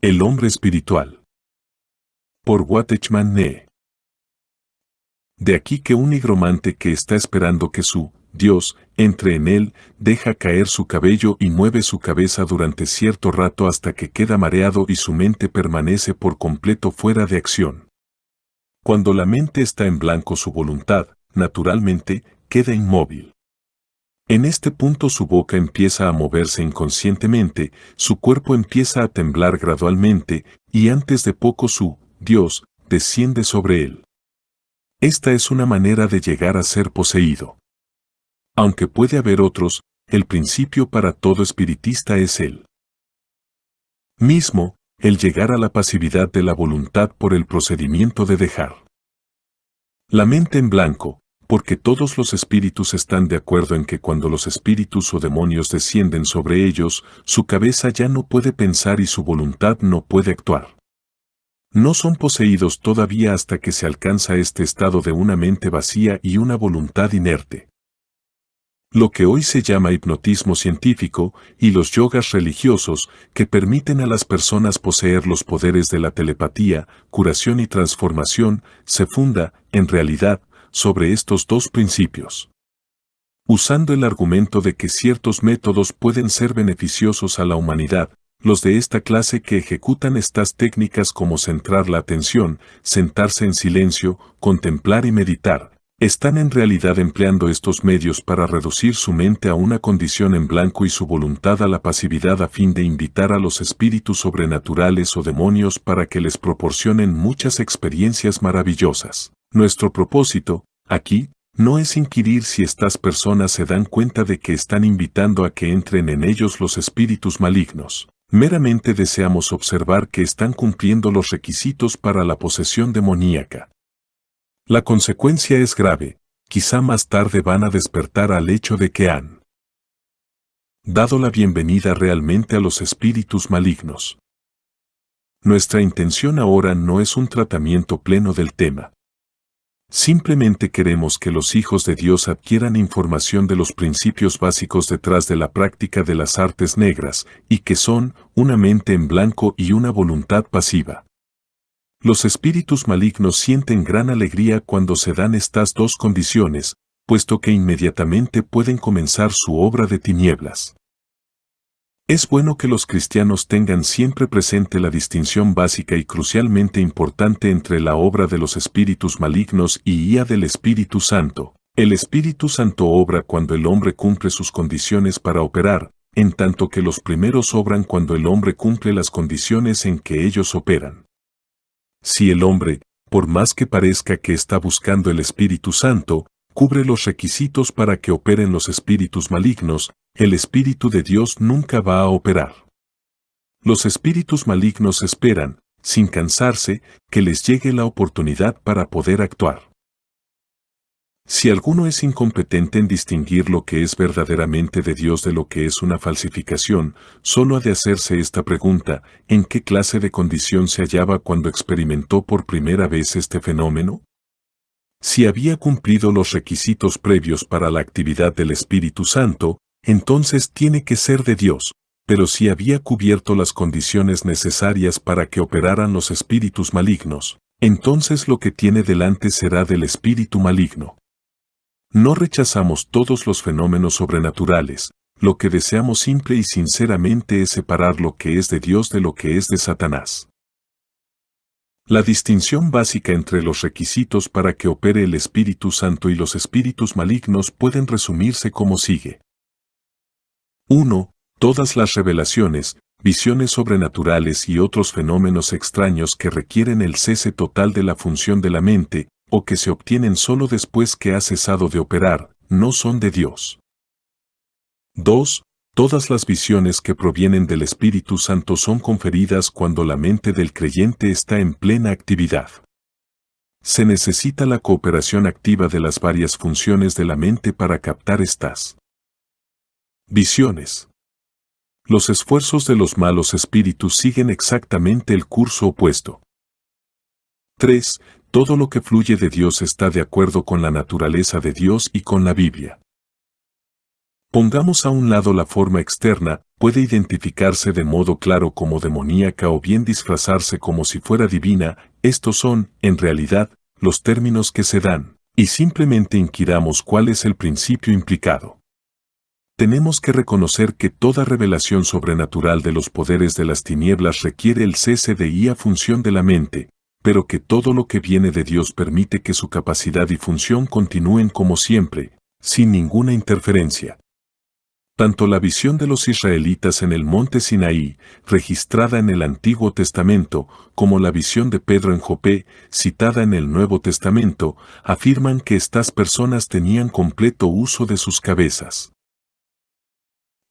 El hombre espiritual. Por Watchman Nee. De aquí que un nigromante que está esperando que su Dios entre en él, deja caer su cabello y mueve su cabeza durante cierto rato hasta que queda mareado y su mente permanece por completo fuera de acción. Cuando la mente está en blanco, su voluntad, naturalmente, queda inmóvil. En este punto su boca empieza a moverse inconscientemente, su cuerpo empieza a temblar gradualmente, y antes de poco su Dios desciende sobre él. Esta es una manera de llegar a ser poseído. Aunque puede haber otros, el principio para todo espiritista es el mismo, el llegar a la pasividad de la voluntad por el procedimiento de dejar la mente en blanco, porque todos los espíritus están de acuerdo en que cuando los espíritus o demonios descienden sobre ellos, su cabeza ya no puede pensar y su voluntad no puede actuar. No son poseídos todavía hasta que se alcanza este estado de una mente vacía y una voluntad inerte. Lo que hoy se llama hipnotismo científico y los yogas religiosos que permiten a las personas poseer los poderes de la telepatía, curación y transformación, se funda, en realidad, sobre estos dos principios. Usando el argumento de que ciertos métodos pueden ser beneficiosos a la humanidad, los de esta clase que ejecutan estas técnicas como centrar la atención, sentarse en silencio, contemplar y meditar, están en realidad empleando estos medios para reducir su mente a una condición en blanco y su voluntad a la pasividad a fin de invitar a los espíritus sobrenaturales o demonios para que les proporcionen muchas experiencias maravillosas. Nuestro propósito, aquí, no es inquirir si estas personas se dan cuenta de que están invitando a que entren en ellos los espíritus malignos. Meramente deseamos observar que están cumpliendo los requisitos para la posesión demoníaca. La consecuencia es grave, quizá más tarde van a despertar al hecho de que han dado la bienvenida realmente a los espíritus malignos. Nuestra intención ahora no es un tratamiento pleno del tema. Simplemente queremos que los hijos de Dios adquieran información de los principios básicos detrás de la práctica de las artes negras, y que son una mente en blanco y una voluntad pasiva. Los espíritus malignos sienten gran alegría cuando se dan estas dos condiciones, puesto que inmediatamente pueden comenzar su obra de tinieblas. Es bueno que los cristianos tengan siempre presente la distinción básica y crucialmente importante entre la obra de los espíritus malignos y la del Espíritu Santo. El Espíritu Santo obra cuando el hombre cumple sus condiciones para operar, en tanto que los primeros obran cuando el hombre cumple las condiciones en que ellos operan. Si el hombre, por más que parezca que está buscando el Espíritu Santo, cubre los requisitos para que operen los espíritus malignos, el Espíritu de Dios nunca va a operar. Los espíritus malignos esperan, sin cansarse, que les llegue la oportunidad para poder actuar. Si alguno es incompetente en distinguir lo que es verdaderamente de Dios de lo que es una falsificación, solo ha de hacerse esta pregunta: ¿en qué clase de condición se hallaba cuando experimentó por primera vez este fenómeno? Si había cumplido los requisitos previos para la actividad del Espíritu Santo, entonces tiene que ser de Dios, pero si había cubierto las condiciones necesarias para que operaran los espíritus malignos, entonces lo que tiene delante será del espíritu maligno. No rechazamos todos los fenómenos sobrenaturales, lo que deseamos simple y sinceramente es separar lo que es de Dios de lo que es de Satanás. La distinción básica entre los requisitos para que opere el Espíritu Santo y los espíritus malignos pueden resumirse como sigue. 1. Todas las revelaciones, visiones sobrenaturales y otros fenómenos extraños que requieren el cese total de la función de la mente, o que se obtienen solo después que ha cesado de operar, no son de Dios. 2. Todas las visiones que provienen del Espíritu Santo son conferidas cuando la mente del creyente está en plena actividad. Se necesita la cooperación activa de las varias funciones de la mente para captar estas visiones. Los esfuerzos de los malos espíritus siguen exactamente el curso opuesto. 3. Todo lo que fluye de Dios está de acuerdo con la naturaleza de Dios y con la Biblia. Pongamos a un lado la forma externa, puede identificarse de modo claro como demoníaca o bien disfrazarse como si fuera divina. Estos son, en realidad, los términos que se dan, y simplemente inquiramos cuál es el principio implicado. Tenemos que reconocer que toda revelación sobrenatural de los poderes de las tinieblas requiere el cese de y a función de la mente, pero que todo lo que viene de Dios permite que su capacidad y función continúen como siempre, sin ninguna interferencia. Tanto la visión de los israelitas en el monte Sinaí, registrada en el Antiguo Testamento, como la visión de Pedro en Jope, citada en el Nuevo Testamento, afirman que estas personas tenían completo uso de sus cabezas.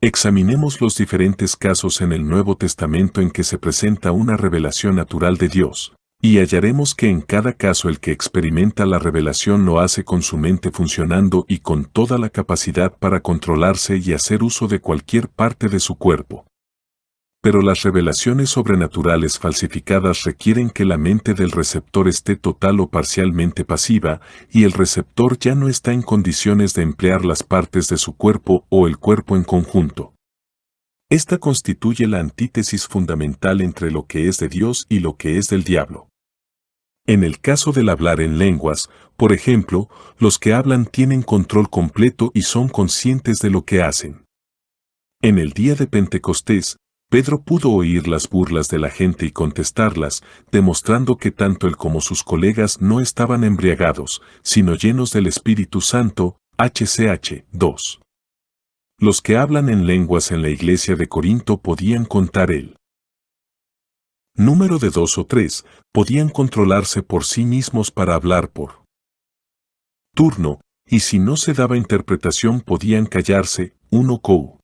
Examinemos los diferentes casos en el Nuevo Testamento en que se presenta una revelación natural de Dios, y hallaremos que en cada caso el que experimenta la revelación lo hace con su mente funcionando y con toda la capacidad para controlarse y hacer uso de cualquier parte de su cuerpo. Pero las revelaciones sobrenaturales falsificadas requieren que la mente del receptor esté total o parcialmente pasiva, y el receptor ya no está en condiciones de emplear las partes de su cuerpo o el cuerpo en conjunto. Esta constituye la antítesis fundamental entre lo que es de Dios y lo que es del diablo. En el caso del hablar en lenguas, por ejemplo, los que hablan tienen control completo y son conscientes de lo que hacen. En el día de Pentecostés, Pedro pudo oír las burlas de la gente y contestarlas, demostrando que tanto él como sus colegas no estaban embriagados, sino llenos del Espíritu Santo. HCH 2. Los que hablan en lenguas en la iglesia de Corinto podían contar el número de 2 o 3, podían controlarse por sí mismos para hablar por turno, y si no se daba interpretación podían callarse. 1 Cou.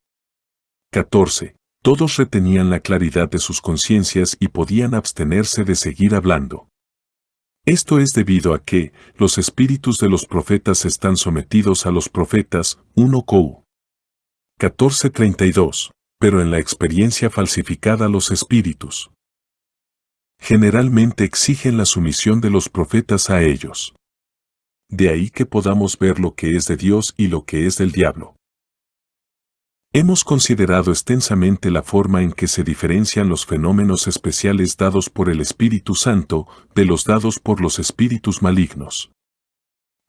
14. Todos retenían la claridad de sus conciencias y podían abstenerse de seguir hablando. Esto es debido a que los espíritus de los profetas están sometidos a los profetas. 1 Cou. 14:32. Pero en la experiencia falsificada los espíritus generalmente exigen la sumisión de los profetas a ellos. De ahí que podamos ver lo que es de Dios y lo que es del diablo. Hemos considerado extensamente la forma en que se diferencian los fenómenos especiales dados por el Espíritu Santo de los dados por los espíritus malignos.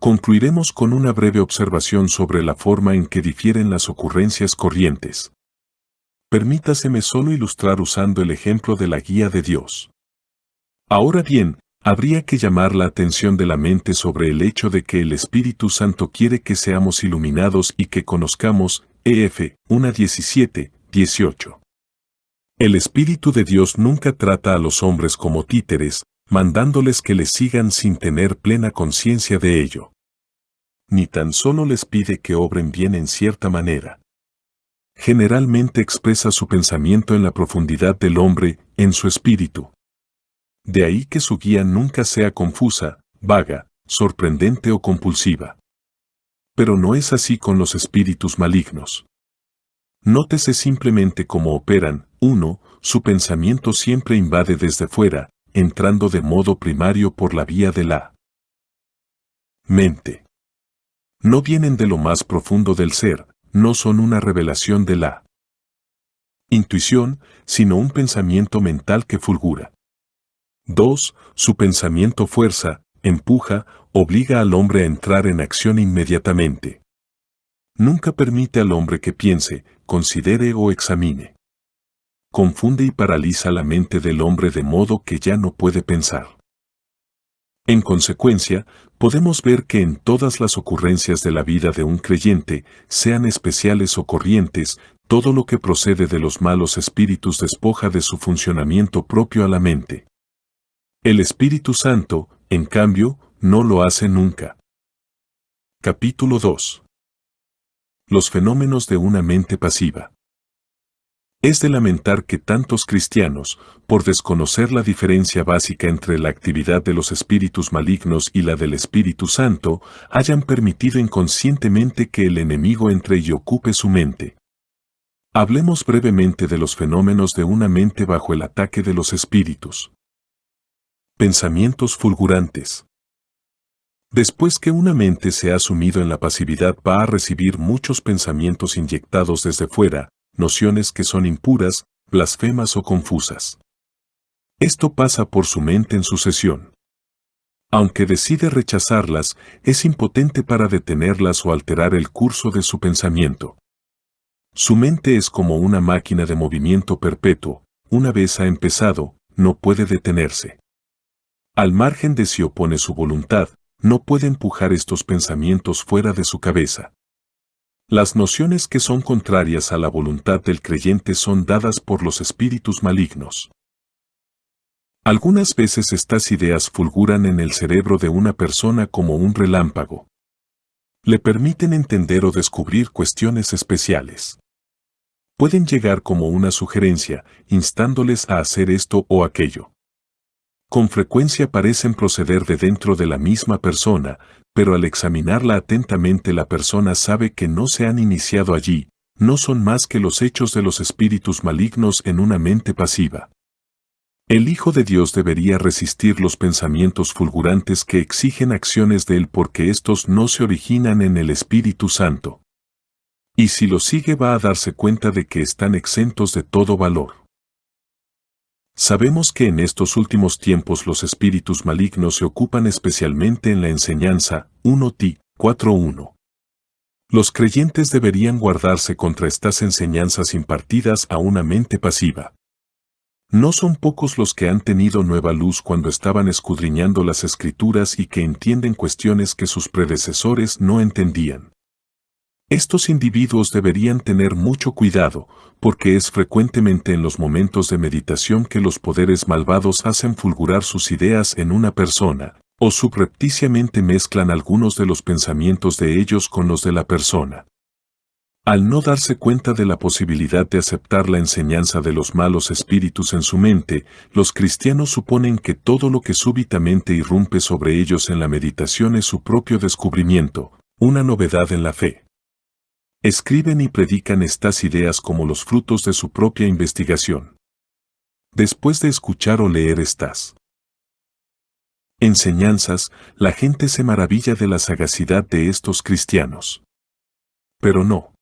Concluiremos con una breve observación sobre la forma en que difieren las ocurrencias corrientes. Permítaseme solo ilustrar usando el ejemplo de la guía de Dios. Ahora bien, habría que llamar la atención de la mente sobre el hecho de que el Espíritu Santo quiere que seamos iluminados y que conozcamos. EF 1:17, 18. El Espíritu de Dios nunca trata a los hombres como títeres, mandándoles que le sigan sin tener plena conciencia de ello. Ni tan solo les pide que obren bien en cierta manera. Generalmente expresa su pensamiento en la profundidad del hombre, en su espíritu. De ahí que su guía nunca sea confusa, vaga, sorprendente o compulsiva. Pero no es así con los espíritus malignos. Nótese simplemente cómo operan. 1. Su pensamiento siempre invade desde fuera, entrando de modo primario por la vía de la mente. No vienen de lo más profundo del ser, no son una revelación de la intuición, sino un pensamiento mental que fulgura. 2. Su pensamiento fuerza, empuja, obliga al hombre a entrar en acción inmediatamente. Nunca permite al hombre que piense, considere o examine. Confunde y paraliza la mente del hombre de modo que ya no puede pensar. En consecuencia, podemos ver que en todas las ocurrencias de la vida de un creyente, sean especiales o corrientes, todo lo que procede de los malos espíritus despoja de su funcionamiento propio a la mente. El Espíritu Santo, en cambio, no lo hace nunca. Capítulo 2. Los fenómenos de una mente pasiva. Es de lamentar que tantos cristianos, por desconocer la diferencia básica entre la actividad de los espíritus malignos y la del Espíritu Santo, hayan permitido inconscientemente que el enemigo entre y ocupe su mente. Hablemos brevemente de los fenómenos de una mente bajo el ataque de los espíritus. Pensamientos fulgurantes. Después que una mente se ha sumido en la pasividad, va a recibir muchos pensamientos inyectados desde fuera, nociones que son impuras, blasfemas o confusas. Esto pasa por su mente en sucesión. Aunque decide rechazarlas, es impotente para detenerlas o alterar el curso de su pensamiento. Su mente es como una máquina de movimiento perpetuo, una vez ha empezado, no puede detenerse. Al margen de si opone su voluntad, no puede empujar estos pensamientos fuera de su cabeza. Las nociones que son contrarias a la voluntad del creyente son dadas por los espíritus malignos. Algunas veces estas ideas fulguran en el cerebro de una persona como un relámpago. Le permiten entender o descubrir cuestiones especiales. Pueden llegar como una sugerencia, instándoles a hacer esto o aquello. Con frecuencia parecen proceder de dentro de la misma persona, pero al examinarla atentamente la persona sabe que no se han iniciado allí, no son más que los hechos de los espíritus malignos en una mente pasiva. El Hijo de Dios debería resistir los pensamientos fulgurantes que exigen acciones de él porque estos no se originan en el Espíritu Santo. Y si lo sigue va a darse cuenta de que están exentos de todo valor. Sabemos que en estos últimos tiempos los espíritus malignos se ocupan especialmente en la enseñanza 1 Ti 4:1. Los creyentes deberían guardarse contra estas enseñanzas impartidas a una mente pasiva. No son pocos los que han tenido nueva luz cuando estaban escudriñando las Escrituras y que entienden cuestiones que sus predecesores no entendían. Estos individuos deberían tener mucho cuidado, porque es frecuentemente en los momentos de meditación que los poderes malvados hacen fulgurar sus ideas en una persona, o subrepticiamente mezclan algunos de los pensamientos de ellos con los de la persona. Al no darse cuenta de la posibilidad de aceptar la enseñanza de los malos espíritus en su mente, los cristianos suponen que todo lo que súbitamente irrumpe sobre ellos en la meditación es su propio descubrimiento, una novedad en la fe. Escriben y predican estas ideas como los frutos de su propia investigación. Después de escuchar o leer estas enseñanzas, la gente se maravilla de la sagacidad de estos cristianos. Pero no.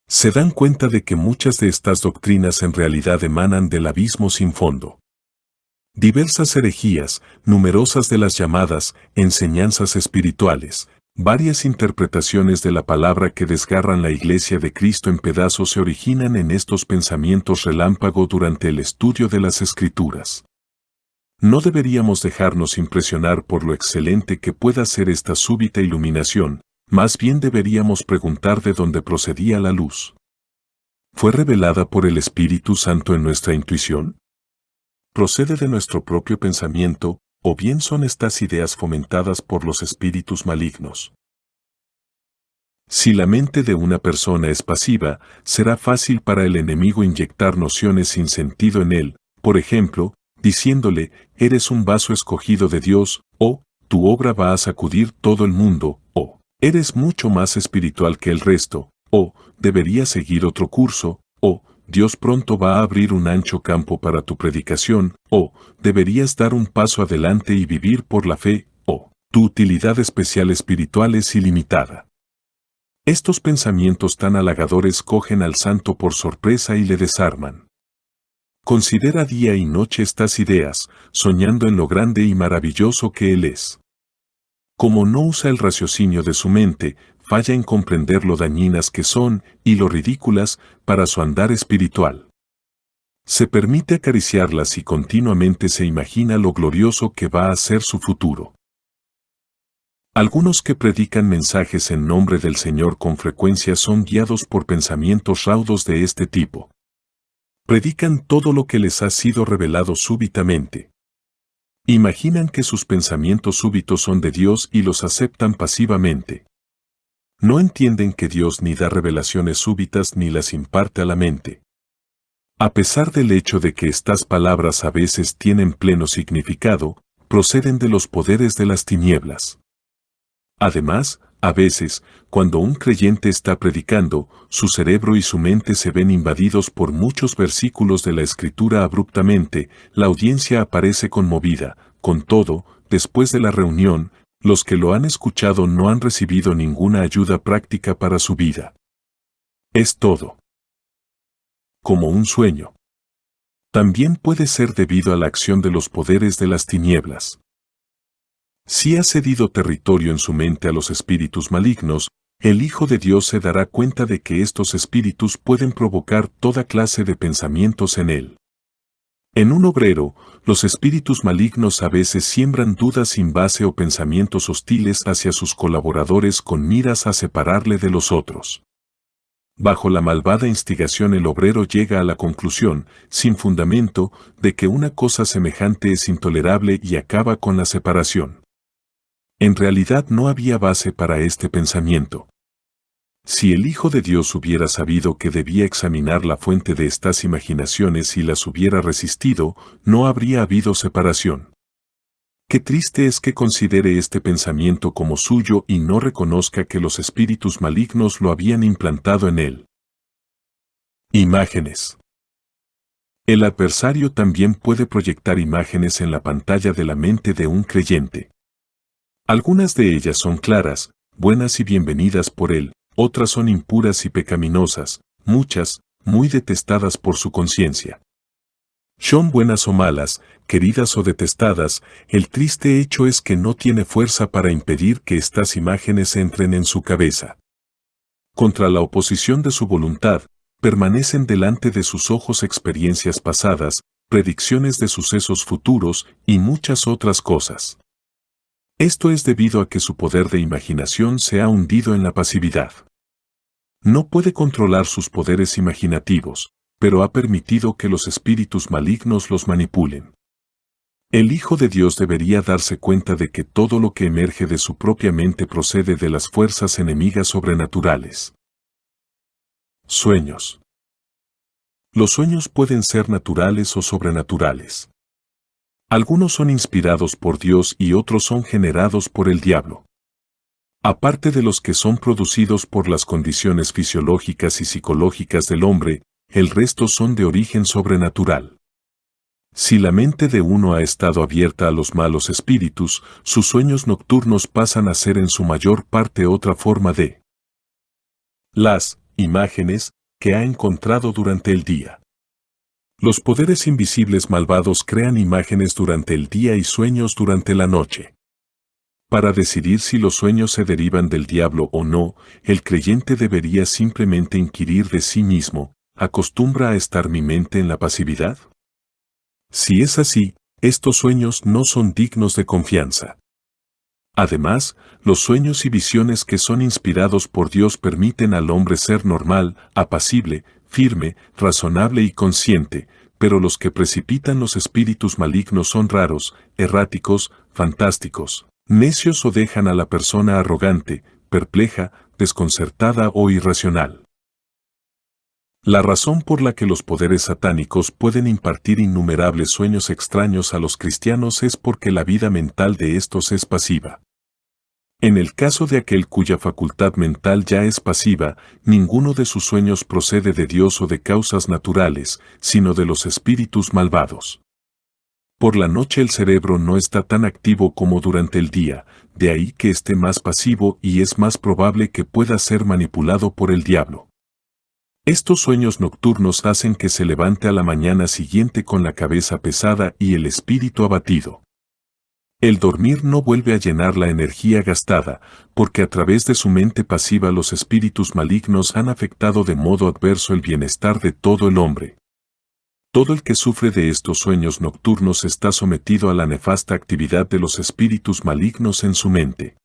Se dan cuenta de que muchas de estas doctrinas en realidad emanan del abismo sin fondo. Diversas herejías, numerosas de las llamadas enseñanzas espirituales, varias interpretaciones de la palabra que desgarran la Iglesia de Cristo en pedazos se originan en estos pensamientos relámpago durante el estudio de las Escrituras. No deberíamos dejarnos impresionar por lo excelente que pueda ser esta súbita iluminación, más bien deberíamos preguntar de dónde procedía la luz. ¿Fue revelada por el Espíritu Santo en nuestra intuición? ¿Procede de nuestro propio pensamiento, o bien son estas ideas fomentadas por los espíritus malignos? Si la mente de una persona es pasiva, será fácil para el enemigo inyectar nociones sin sentido en él, por ejemplo, diciéndole, eres un vaso escogido de Dios, o, tu obra va a sacudir todo el mundo, o, eres mucho más espiritual que el resto, o, deberías seguir otro curso, o, Dios pronto va a abrir un ancho campo para tu predicación, o, deberías dar un paso adelante y vivir por la fe, o, tu utilidad especial espiritual es ilimitada. Estos pensamientos tan halagadores cogen al santo por sorpresa y le desarman. Considera día y noche estas ideas, soñando en lo grande y maravilloso que Él es. Como no usa el raciocinio de su mente, falla en comprender lo dañinas que son y lo ridículas para su andar espiritual. Se permite acariciarlas y continuamente se imagina lo glorioso que va a ser su futuro. Algunos que predican mensajes en nombre del Señor con frecuencia son guiados por pensamientos raudos de este tipo. Predican todo lo que les ha sido revelado súbitamente. Imaginan que sus pensamientos súbitos son de Dios y los aceptan pasivamente. No entienden que Dios ni da revelaciones súbitas ni las imparte a la mente. A pesar del hecho de que estas palabras a veces tienen pleno significado, proceden de los poderes de las tinieblas. Además, a veces, cuando un creyente está predicando, su cerebro y su mente se ven invadidos por muchos versículos de la Escritura abruptamente, la audiencia aparece conmovida. Con todo, después de la reunión, Los que lo han escuchado no han recibido ninguna ayuda práctica para su vida. Es todo. Como un sueño. También puede ser debido a la acción de los poderes de las tinieblas. Si ha cedido territorio en su mente a los espíritus malignos, el Hijo de Dios se dará cuenta de que estos espíritus pueden provocar toda clase de pensamientos en él. En un obrero, los espíritus malignos a veces siembran dudas sin base o pensamientos hostiles hacia sus colaboradores con miras a separarle de los otros. Bajo la malvada instigación el obrero llega a la conclusión, sin fundamento, de que una cosa semejante es intolerable y acaba con la separación. En realidad no había base para este pensamiento. Si el Hijo de Dios hubiera sabido que debía examinar la fuente de estas imaginaciones y las hubiera resistido, no habría habido separación. Qué triste es que considere este pensamiento como suyo y no reconozca que los espíritus malignos lo habían implantado en él. Imágenes. El adversario también puede proyectar imágenes en la pantalla de la mente de un creyente. Algunas de ellas son claras, buenas y bienvenidas por él, otras son impuras y pecaminosas, muchas, muy detestadas por su conciencia. Son buenas o malas, queridas o detestadas, el triste hecho es que no tiene fuerza para impedir que estas imágenes entren en su cabeza. Contra la oposición de su voluntad, permanecen delante de sus ojos experiencias pasadas, predicciones de sucesos futuros y muchas otras cosas. Esto es debido a que su poder de imaginación se ha hundido en la pasividad. No puede controlar sus poderes imaginativos, pero ha permitido que los espíritus malignos los manipulen. El Hijo de Dios debería darse cuenta de que todo lo que emerge de su propia mente procede de las fuerzas enemigas sobrenaturales. Sueños. Los sueños pueden ser naturales o sobrenaturales. Algunos son inspirados por Dios y otros son generados por el diablo. Aparte de los que son producidos por las condiciones fisiológicas y psicológicas del hombre, el resto son de origen sobrenatural. Si la mente de uno ha estado abierta a los malos espíritus, sus sueños nocturnos pasan a ser en su mayor parte otra forma de las imágenes que ha encontrado durante el día. Los poderes invisibles malvados crean imágenes durante el día y sueños durante la noche. Para decidir si los sueños se derivan del diablo o no, el creyente debería simplemente inquirir de sí mismo, ¿acostumbra a estar mi mente en la pasividad? Si es así, estos sueños no son dignos de confianza. Además, los sueños y visiones que son inspirados por Dios permiten al hombre ser normal, apacible, firme, razonable y consciente, pero los que precipitan los espíritus malignos son raros, erráticos, fantásticos, necios o dejan a la persona arrogante, perpleja, desconcertada o irracional. La razón por la que los poderes satánicos pueden impartir innumerables sueños extraños a los cristianos es porque la vida mental de estos es pasiva. En el caso de aquel cuya facultad mental ya es pasiva, ninguno de sus sueños procede de Dios o de causas naturales, sino de los espíritus malvados. Por la noche el cerebro no está tan activo como durante el día, de ahí que esté más pasivo y es más probable que pueda ser manipulado por el diablo. Estos sueños nocturnos hacen que se levante a la mañana siguiente con la cabeza pesada y el espíritu abatido. El dormir no vuelve a llenar la energía gastada, porque a través de su mente pasiva los espíritus malignos han afectado de modo adverso el bienestar de todo el hombre. Todo el que sufre de estos sueños nocturnos está sometido a la nefasta actividad de los espíritus malignos en su mente.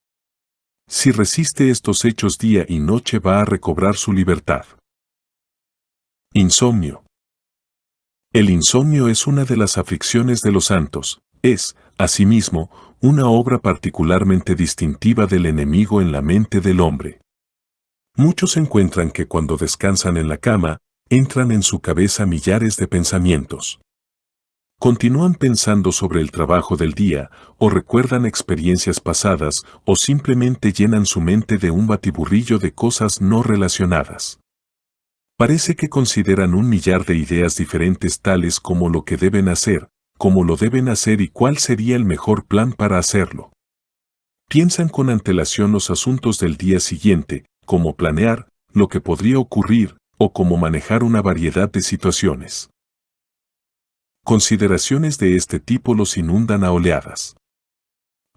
Si resiste estos hechos día y noche va a recobrar su libertad. Insomnio. El insomnio es una de las aflicciones de los santos. Es, asimismo, una obra particularmente distintiva del enemigo en la mente del hombre. Muchos encuentran que cuando descansan en la cama, entran en su cabeza millares de pensamientos. Continúan pensando sobre el trabajo del día, o recuerdan experiencias pasadas, o simplemente llenan su mente de un batiburrillo de cosas no relacionadas. Parece que consideran un millar de ideas diferentes tales como lo que deben hacer, cómo lo deben hacer y cuál sería el mejor plan para hacerlo. Piensan con antelación los asuntos del día siguiente, cómo planear lo que podría ocurrir o cómo manejar una variedad de situaciones. Consideraciones de este tipo los inundan a oleadas.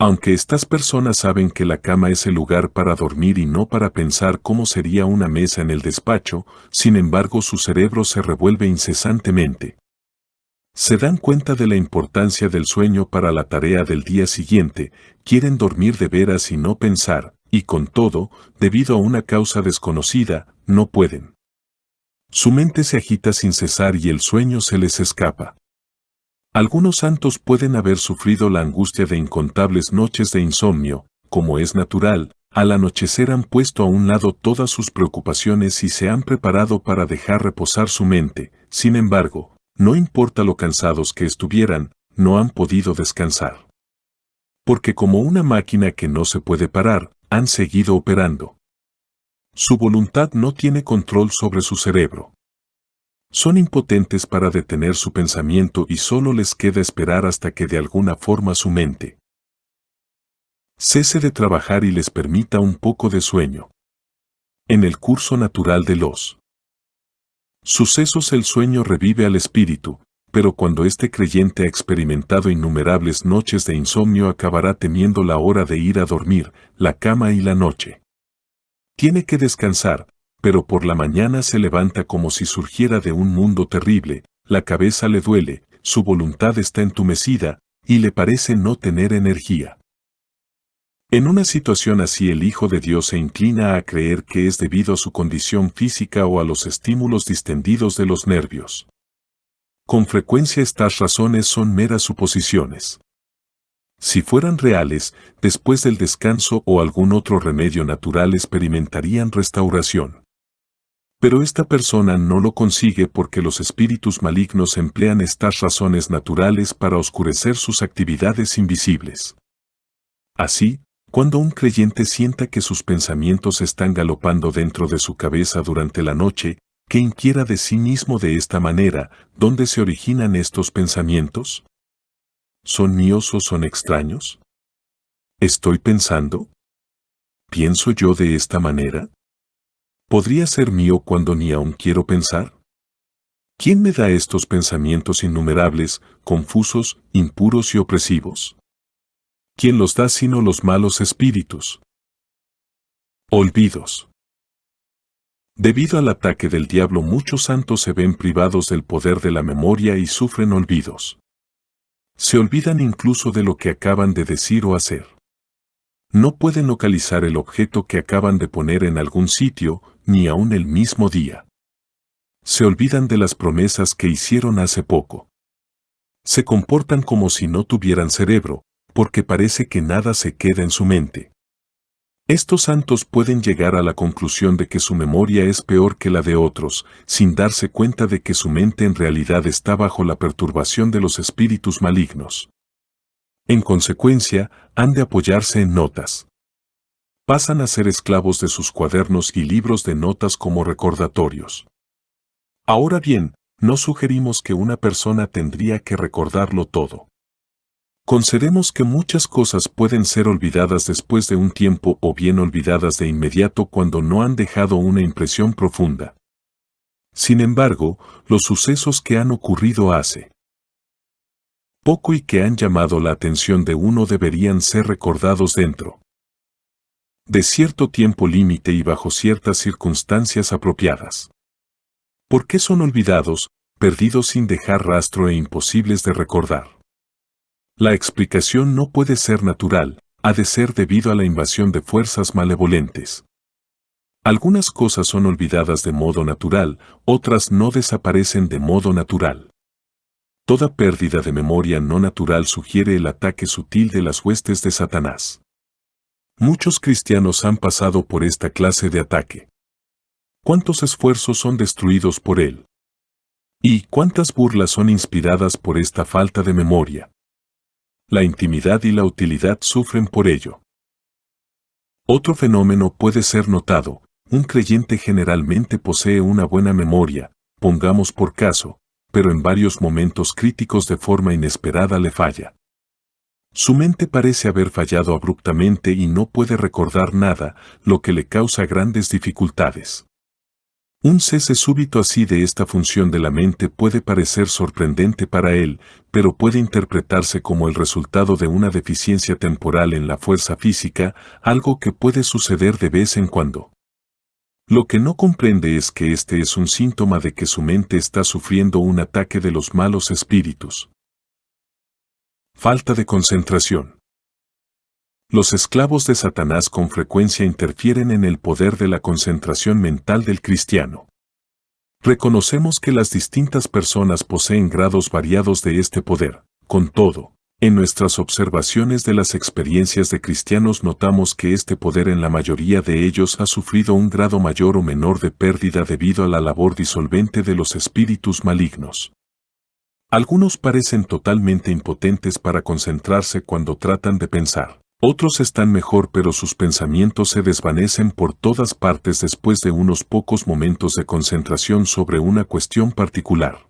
Aunque estas personas saben que la cama es el lugar para dormir y no para pensar cómo sería una mesa en el despacho, sin embargo su cerebro se revuelve incesantemente. Se dan cuenta de la importancia del sueño para la tarea del día siguiente, quieren dormir de veras y no pensar, y con todo, debido a una causa desconocida, no pueden. Su mente se agita sin cesar y el sueño se les escapa. Algunos santos pueden haber sufrido la angustia de incontables noches de insomnio, como es natural, al anochecer han puesto a un lado todas sus preocupaciones y se han preparado para dejar reposar su mente, sin embargo, no importa lo cansados que estuvieran, no han podido descansar. Porque como una máquina que no se puede parar, han seguido operando. Su voluntad no tiene control sobre su cerebro. Son impotentes para detener su pensamiento y solo les queda esperar hasta que de alguna forma su mente cese de trabajar y les permita un poco de sueño. En el curso natural de los sucesos el sueño revive al espíritu, pero cuando este creyente ha experimentado innumerables noches de insomnio acabará temiendo la hora de ir a dormir, la cama y la noche. Tiene que descansar, pero por la mañana se levanta como si surgiera de un mundo terrible, la cabeza le duele, su voluntad está entumecida, y le parece no tener energía. En una situación así el Hijo de Dios se inclina a creer que es debido a su condición física o a los estímulos distendidos de los nervios. Con frecuencia estas razones son meras suposiciones. Si fueran reales, después del descanso o algún otro remedio natural experimentarían restauración. Pero esta persona no lo consigue porque los espíritus malignos emplean estas razones naturales para oscurecer sus actividades invisibles. Así, cuando un creyente sienta que sus pensamientos están galopando dentro de su cabeza durante la noche, ¿qué inquiera de sí mismo de esta manera? ¿Dónde se originan estos pensamientos? ¿Son míos o son extraños? ¿Estoy pensando? ¿Pienso yo de esta manera? ¿Podría ser mío cuando ni aún quiero pensar? ¿Quién me da estos pensamientos innumerables, confusos, impuros y opresivos? ¿Quién los da sino los malos espíritus? Olvidos. Debido al ataque del diablo muchos santos se ven privados del poder de la memoria y sufren olvidos. Se olvidan incluso de lo que acaban de decir o hacer. No pueden localizar el objeto que acaban de poner en algún sitio, ni aún el mismo día. Se olvidan de las promesas que hicieron hace poco. Se comportan como si no tuvieran cerebro, porque parece que nada se queda en su mente. Estos santos pueden llegar a la conclusión de que su memoria es peor que la de otros, sin darse cuenta de que su mente en realidad está bajo la perturbación de los espíritus malignos. En consecuencia, han de apoyarse en notas. Pasan a ser esclavos de sus cuadernos y libros de notas como recordatorios. Ahora bien, no sugerimos que una persona tendría que recordarlo todo. Concedemos que muchas cosas pueden ser olvidadas después de un tiempo o bien olvidadas de inmediato cuando no han dejado una impresión profunda. Sin embargo, los sucesos que han ocurrido hace poco y que han llamado la atención de uno deberían ser recordados dentro de cierto tiempo límite y bajo ciertas circunstancias apropiadas. ¿Por qué son olvidados, perdidos sin dejar rastro e imposibles de recordar? La explicación no puede ser natural, ha de ser debido a la invasión de fuerzas malevolentes. Algunas cosas son olvidadas de modo natural, otras no desaparecen de modo natural. Toda pérdida de memoria no natural sugiere el ataque sutil de las huestes de Satanás. Muchos cristianos han pasado por esta clase de ataque. ¿Cuántos esfuerzos son destruidos por él? ¿Y cuántas burlas son inspiradas por esta falta de memoria? La intimidad y la utilidad sufren por ello. Otro fenómeno puede ser notado: un creyente generalmente posee una buena memoria, pongamos por caso, pero en varios momentos críticos de forma inesperada le falla. Su mente parece haber fallado abruptamente y no puede recordar nada, lo que le causa grandes dificultades. Un cese súbito así de esta función de la mente puede parecer sorprendente para él, pero puede interpretarse como el resultado de una deficiencia temporal en la fuerza física, algo que puede suceder de vez en cuando. Lo que no comprende es que este es un síntoma de que su mente está sufriendo un ataque de los malos espíritus. Falta de concentración. Los esclavos de Satanás con frecuencia interfieren en el poder de la concentración mental del cristiano. Reconocemos que las distintas personas poseen grados variados de este poder. Con todo, en nuestras observaciones de las experiencias de cristianos notamos que este poder en la mayoría de ellos ha sufrido un grado mayor o menor de pérdida debido a la labor disolvente de los espíritus malignos. Algunos parecen totalmente impotentes para concentrarse cuando tratan de pensar. Otros están mejor, pero sus pensamientos se desvanecen por todas partes después de unos pocos momentos de concentración sobre una cuestión particular.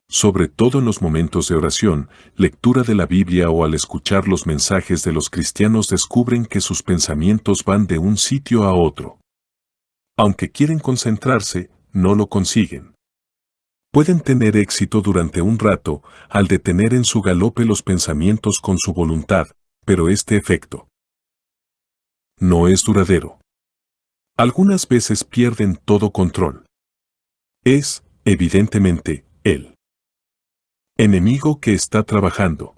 Sobre todo en los momentos de oración, lectura de la Biblia o al escuchar los mensajes de los cristianos descubren que sus pensamientos van de un sitio a otro. Aunque quieren concentrarse, no lo consiguen. Pueden tener éxito durante un rato al detener en su galope los pensamientos con su voluntad, pero este efecto no es duradero. Algunas veces pierden todo control. Es, evidentemente, el enemigo que está trabajando.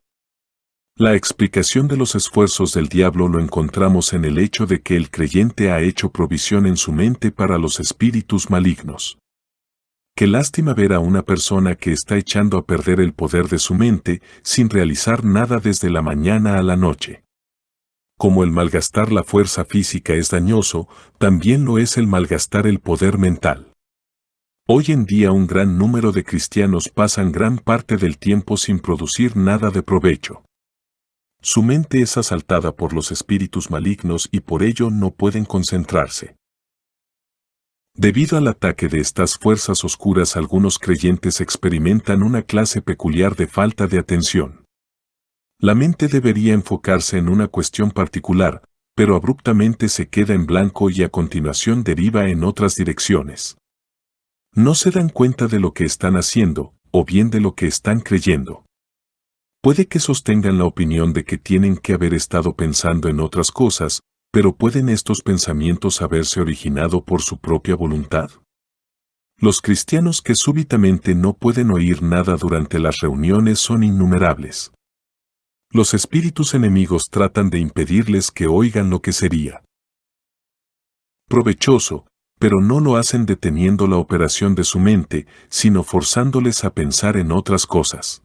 La explicación de los esfuerzos del diablo lo encontramos en el hecho de que el creyente ha hecho provisión en su mente para los espíritus malignos. Qué lástima ver a una persona que está echando a perder el poder de su mente sin realizar nada desde la mañana a la noche. Como el malgastar la fuerza física es dañoso, también lo es el malgastar el poder mental. Hoy en día un gran número de cristianos pasan gran parte del tiempo sin producir nada de provecho. Su mente es asaltada por los espíritus malignos y por ello no pueden concentrarse. Debido al ataque de estas fuerzas oscuras, algunos creyentes experimentan una clase peculiar de falta de atención. La mente debería enfocarse en una cuestión particular, pero abruptamente se queda en blanco y a continuación deriva en otras direcciones. No se dan cuenta de lo que están haciendo, o bien de lo que están creyendo. Puede que sostengan la opinión de que tienen que haber estado pensando en otras cosas, pero ¿pueden estos pensamientos haberse originado por su propia voluntad? Los cristianos que súbitamente no pueden oír nada durante las reuniones son innumerables. Los espíritus enemigos tratan de impedirles que oigan lo que sería provechoso, pero no lo hacen deteniendo la operación de su mente, sino forzándoles a pensar en otras cosas.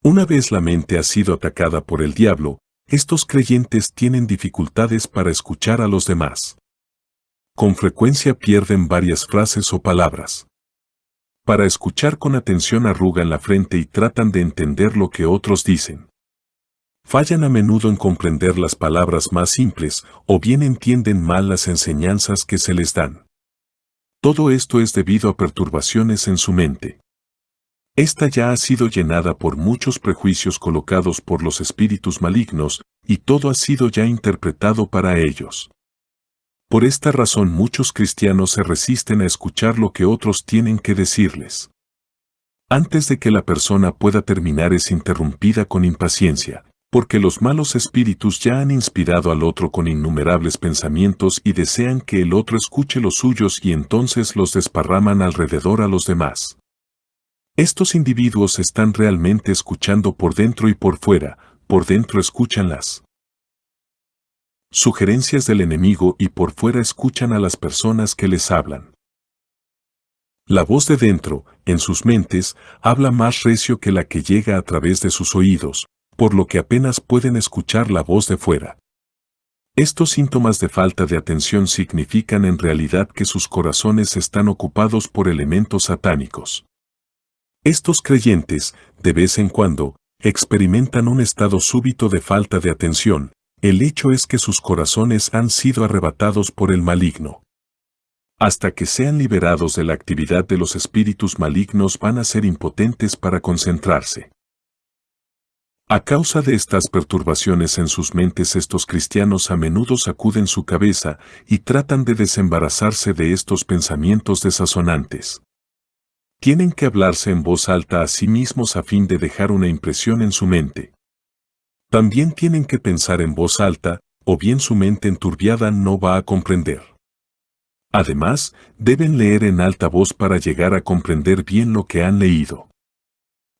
Una vez la mente ha sido atacada por el diablo, estos creyentes tienen dificultades para escuchar a los demás. Con frecuencia pierden varias frases o palabras. Para escuchar con atención arrugan la frente y tratan de entender lo que otros dicen. Fallan a menudo en comprender las palabras más simples o bien entienden mal las enseñanzas que se les dan. Todo esto es debido a perturbaciones en su mente. Esta ya ha sido llenada por muchos prejuicios colocados por los espíritus malignos, y todo ha sido ya interpretado para ellos. Por esta razón muchos cristianos se resisten a escuchar lo que otros tienen que decirles. Antes de que la persona pueda terminar es interrumpida con impaciencia, porque los malos espíritus ya han inspirado al otro con innumerables pensamientos y desean que el otro escuche los suyos y entonces los desparraman alrededor a los demás. Estos individuos están realmente escuchando por dentro y por fuera. Por dentro escuchan las sugerencias del enemigo y por fuera escuchan a las personas que les hablan. La voz de dentro, en sus mentes, habla más recio que la que llega a través de sus oídos, por lo que apenas pueden escuchar la voz de fuera. Estos síntomas de falta de atención significan en realidad que sus corazones están ocupados por elementos satánicos. Estos creyentes, de vez en cuando, experimentan un estado súbito de falta de atención. El hecho es que sus corazones han sido arrebatados por el maligno. Hasta que sean liberados de la actividad de los espíritus malignos van a ser impotentes para concentrarse. A causa de estas perturbaciones en sus mentes, estos cristianos a menudo sacuden su cabeza y tratan de desembarazarse de estos pensamientos desazonantes. Tienen que hablarse en voz alta a sí mismos a fin de dejar una impresión en su mente. También tienen que pensar en voz alta, o bien su mente enturbiada no va a comprender. Además, deben leer en alta voz para llegar a comprender bien lo que han leído.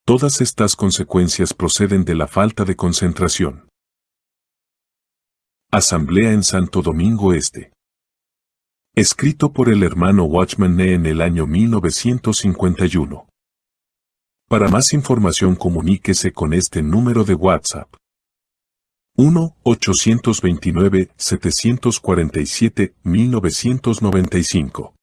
Todas estas consecuencias proceden de la falta de concentración. Asamblea en Santo Domingo Este. Escrito por el hermano Watchman Nee en el año 1951. Para más información comuníquese con este número de WhatsApp. 1-829-747-1995.